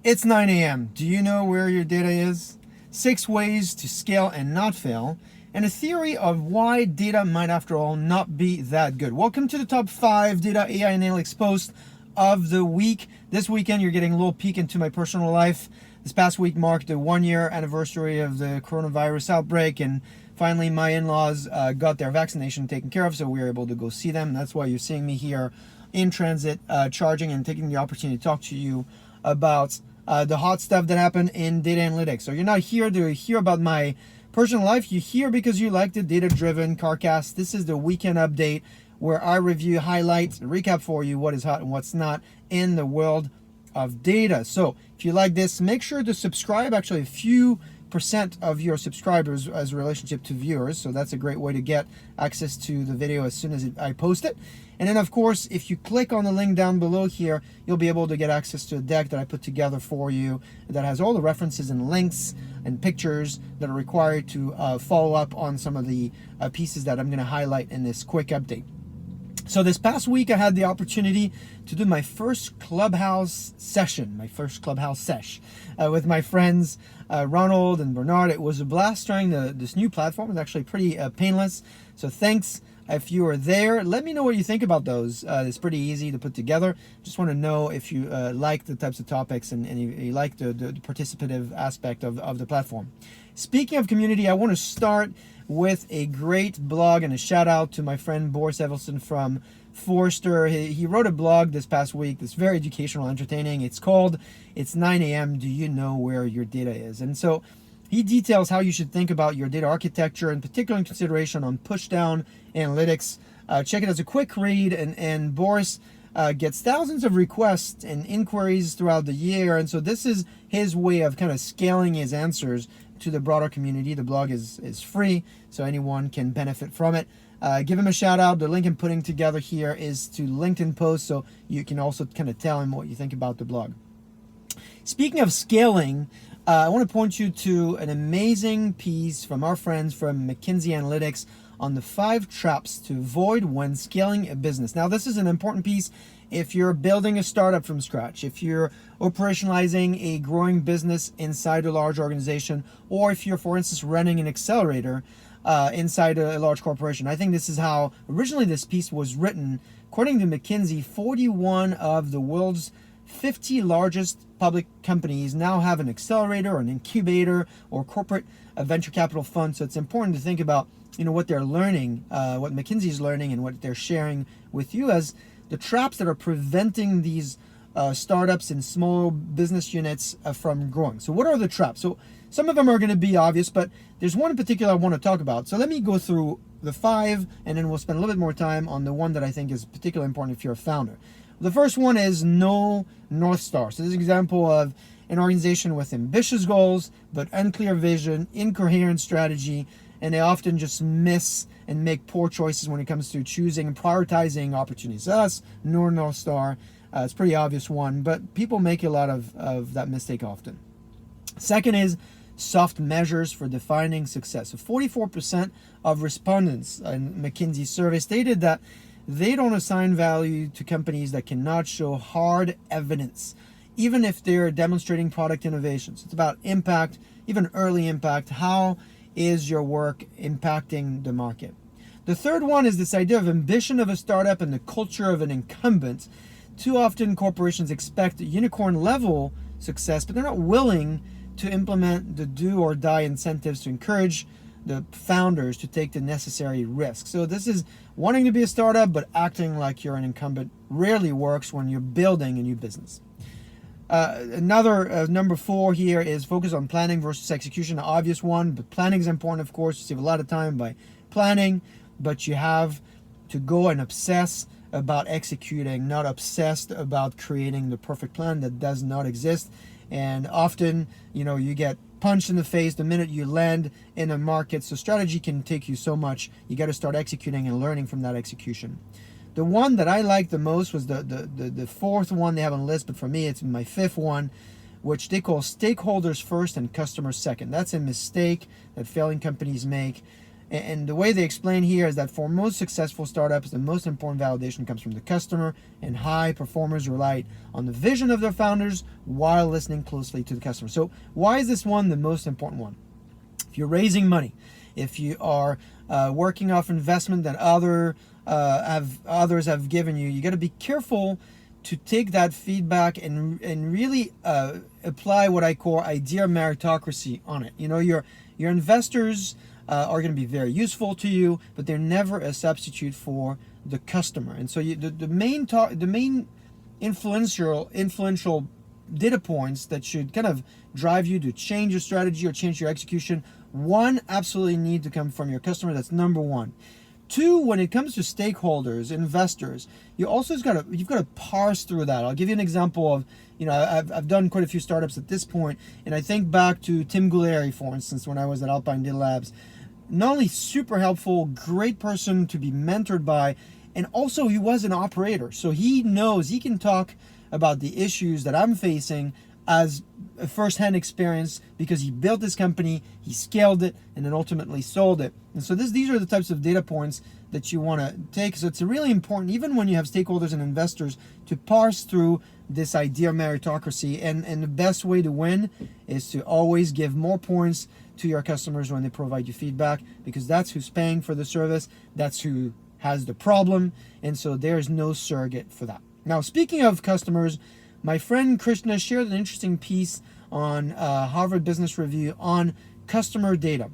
It's 9 a.m. Do you know where your data is? 6 ways to scale and not fail, and a theory of why data might, after all, not be that good. Welcome to the top 5 data AI analytics post of the week. This weekend, you're getting a little peek into my personal life. This past week marked the 1-year anniversary of the coronavirus outbreak, and finally, my in-laws got their vaccination taken care of, so we were able to go see them. That's why you're seeing me here in transit, charging and taking the opportunity to talk to you about the hot stuff that happened in data analytics. So you're not here to hear about my personal life. You're here because you like the data-driven CarCast. This is the weekend update where I review, highlight, recap for you what is hot and what's not in the world of data. So if you like this, make sure to subscribe. Actually, a few % of your subscribers as a relationship to viewers. So that's a great way to get access to the video as soon as I post it. And then, of course, if you click on the link down below here, you'll be able to get access to a deck that I put together for you that has all the references and links and pictures that are required to follow up on some of the pieces that I'm going to highlight in this quick update. So this past week, I had the opportunity to do my first Clubhouse session, with my friends Ronald and Bernard. It was a blast trying this new platform. It's actually pretty painless. So thanks if you are there. Let me know what you think about those. It's pretty easy to put together. Just want to know if you like the types of topics and you like the participative aspect of the platform. Speaking of community, I want to start with a great blog and a shout out to my friend Boris Evelson from Forrester. He wrote a blog this past week that's very educational, entertaining. It's called It's 9 a.m. Do you know where your data is? And so he details how you should think about your data architecture, in particular in consideration on push-down analytics. Check it as a quick read, and Boris gets thousands of requests and inquiries throughout the year, and so this is his way of kind of scaling his answers to the broader community. The blog is free, so anyone can benefit from it. Give him a shout out. The link I'm putting together here is to LinkedIn post, so you can also kind of tell him what you think about the blog. Speaking of scaling, I want to point you to an amazing piece from our friends from McKinsey Analytics on the 5 traps to avoid when scaling a business. Now, this is an important piece if you're building a startup from scratch, if you're operationalizing a growing business inside a large organization, or if you're, for instance, running an accelerator inside a large corporation. I think this is how originally this piece was written. According to McKinsey, 41 of the world's 50 largest public companies now have an accelerator or an incubator or corporate venture capital fund. So it's important to think about what they're learning, what McKinsey is learning, and what they're sharing with you as the traps that are preventing these startups and small business units from growing. So what are the traps? So some of them are going to be obvious, but there's one in particular I want to talk about. So let me go through the 5, and then we'll spend a little bit more time on the one that I think is particularly important if you're a founder. The first one is no North Star. So this is an example of an organization with ambitious goals, but unclear vision, incoherent strategy, and they often just miss and make poor choices when it comes to choosing and prioritizing opportunities. So that's no North Star. It's a pretty obvious one, but people make a lot of that mistake often. Second is soft measures for defining success. So 44% of respondents in McKinsey's survey stated that they don't assign value to companies that cannot show hard evidence, even if they're demonstrating product innovations. It's about impact, even early impact. How is your work impacting the market? The third one is this idea of ambition of a startup and the culture of an incumbent. Too often corporations expect unicorn level success, but they're not willing to implement the do or die incentives to encourage the founders to take the necessary risks. So this is wanting to be a startup, but acting like you're an incumbent rarely works when you're building a new business. Another number 4 here is focus on planning versus execution. An obvious one, but planning is important, of course. You save a lot of time by planning, but you have to go and obsess about executing, not obsessed about creating the perfect plan that does not exist. And often, you get punched in the face the minute you land in a market. So strategy can take you so much. You got to start executing and learning from that execution. The one that I liked the most was the fourth one they have on the list, but for me, it's my 5th one, which they call stakeholders first and customers second. That's a mistake that failing companies make. And the way they explain here is that for most successful startups, the most important validation comes from the customer, and high performers rely on the vision of their founders while listening closely to the customer. So why is this one the most important one? If you're raising money, if you are working off investment that others have given you, you got to be careful to take that feedback and really apply what I call idea meritocracy on it. You know, your investors are going to be very useful to you, but they're never a substitute for the customer. And so the main influential data points that should kind of drive you to change your strategy or change your execution, one, absolutely need to come from your customer. That's number one. Two, when it comes to stakeholders, investors, you've got to parse through that. I'll give you an example of, I've done quite a few startups at this point, and I think back to Tim Gulleri, for instance, when I was at Alpine Data Labs. Not only super helpful, great person to be mentored by, and also he was an operator, so he knows, he can talk about the issues that I'm facing as a first-hand experience because he built this company, he scaled it, and then ultimately sold it. And so these are the types of data points that you want to take. So it's really important, even when you have stakeholders and investors, to parse through this idea of meritocracy. And the best way to win is to always give more points to your customers when they provide you feedback, because that's who's paying for the service, that's who has the problem, and so there's no surrogate for that. Now, speaking of customers, my friend Krishna shared an interesting piece on Harvard Business Review on customer data.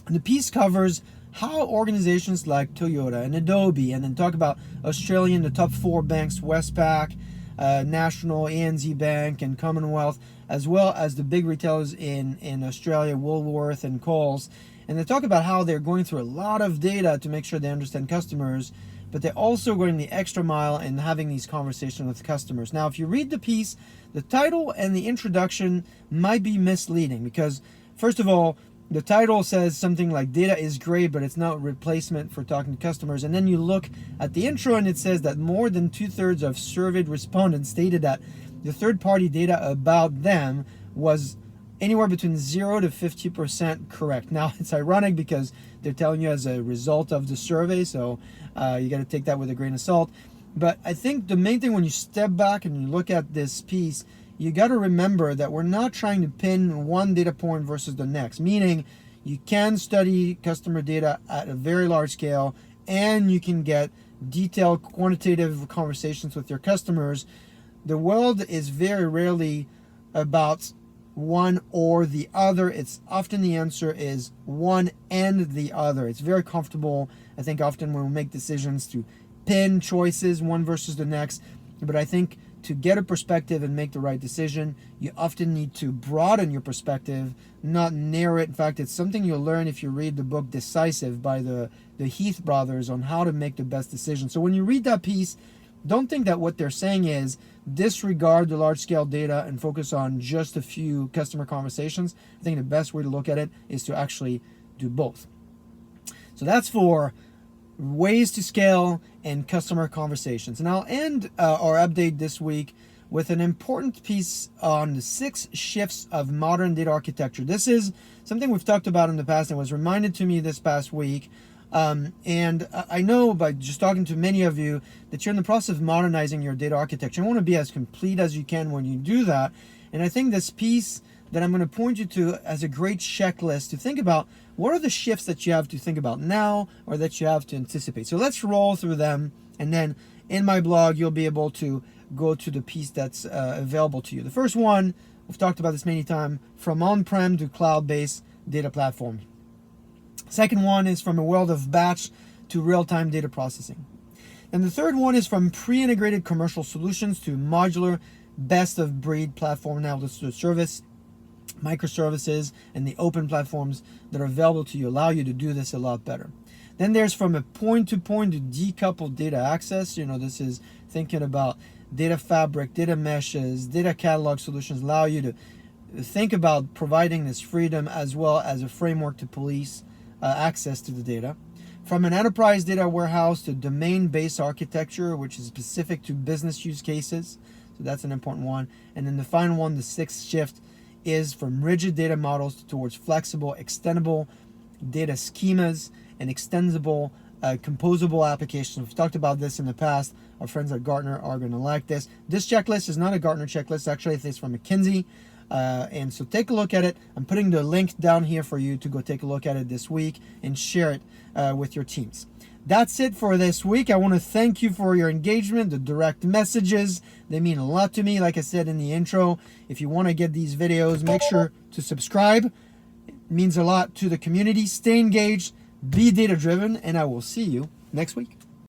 And the piece covers how organizations like Toyota and Adobe, and then talk about Australian, the top 4 banks, Westpac, National, ANZ Bank, and Commonwealth, as well as the big retailers in Australia, Woolworth and Coles. And they talk about how they're going through a lot of data to make sure they understand customers, but they're also going the extra mile and having these conversations with customers. Now, if you read the piece, the title and the introduction might be misleading because, first of all, the title says something like data is great, but it's not a replacement for talking to customers. And then you look at the intro and it says that more than 2/3 of surveyed respondents stated that the third-party data about them was anywhere between 0 to 50% correct. Now, it's ironic because they're telling you as a result of the survey, so you got to take that with a grain of salt. But I think the main thing when you step back and you look at this piece, you got to remember that we're not trying to pin one data point versus the next, meaning you can study customer data at a very large scale and you can get detailed quantitative conversations with your customers. The world is very rarely about one or the other. It's often the answer is one and the other. It's very comfortable, I think, often when we make decisions to pin choices one versus the next. But I think to get a perspective and make the right decision, you often need to broaden your perspective, not narrow it. In fact, it's something you'll learn if you read the book Decisive by the Heath brothers on how to make the best decision. So when you read that piece, don't think that what they're saying is disregard the large-scale data and focus on just a few customer conversations. I think the best way to look at it is to actually do both. So that's for ways to scale and customer conversations. And I'll end our update this week with an important piece on the 6 shifts of modern data architecture. This is something we've talked about in the past and was reminded to me this past week. And I know by just talking to many of you that you're in the process of modernizing your data architecture. I want to be as complete as you can when you do that. And I think this piece that I'm going to point you to as a great checklist to think about what are the shifts that you have to think about now or that you have to anticipate. So let's roll through them. And then in my blog, you'll be able to go to the piece that's available to you. The first one, we've talked about this many times, from on-prem to cloud-based data platforms. Second one is from a world of batch to real-time data processing. And the third one is from pre-integrated commercial solutions to modular best-of-breed platform. Now, the service, microservices, and the open platforms that are available to you allow you to do this a lot better. Then there's from a point-to-point to decoupled data access. This is thinking about data fabric, data meshes, data catalog solutions allow you to think about providing this freedom as well as a framework to police access to the data. From an enterprise data warehouse to domain-based architecture, which is specific to business use cases. So that's an important one. And then the final one, the 6th shift, is from rigid data models towards flexible, extendable data schemas. and extensible composable applications. We've talked about this in the past. Our friends at Gartner are going to like this. This checklist is not a Gartner checklist. Actually, it's from McKinsey. And so take a look at it. I'm putting the link down here for you to go take a look at it this week and share it with your teams. That's it for this week. I want to thank you for your engagement, the direct messages. They mean a lot to me. Like I said in the intro, if you want to get these videos, make sure to subscribe. It means a lot to the community. Stay engaged, be data-driven, and I will see you next week.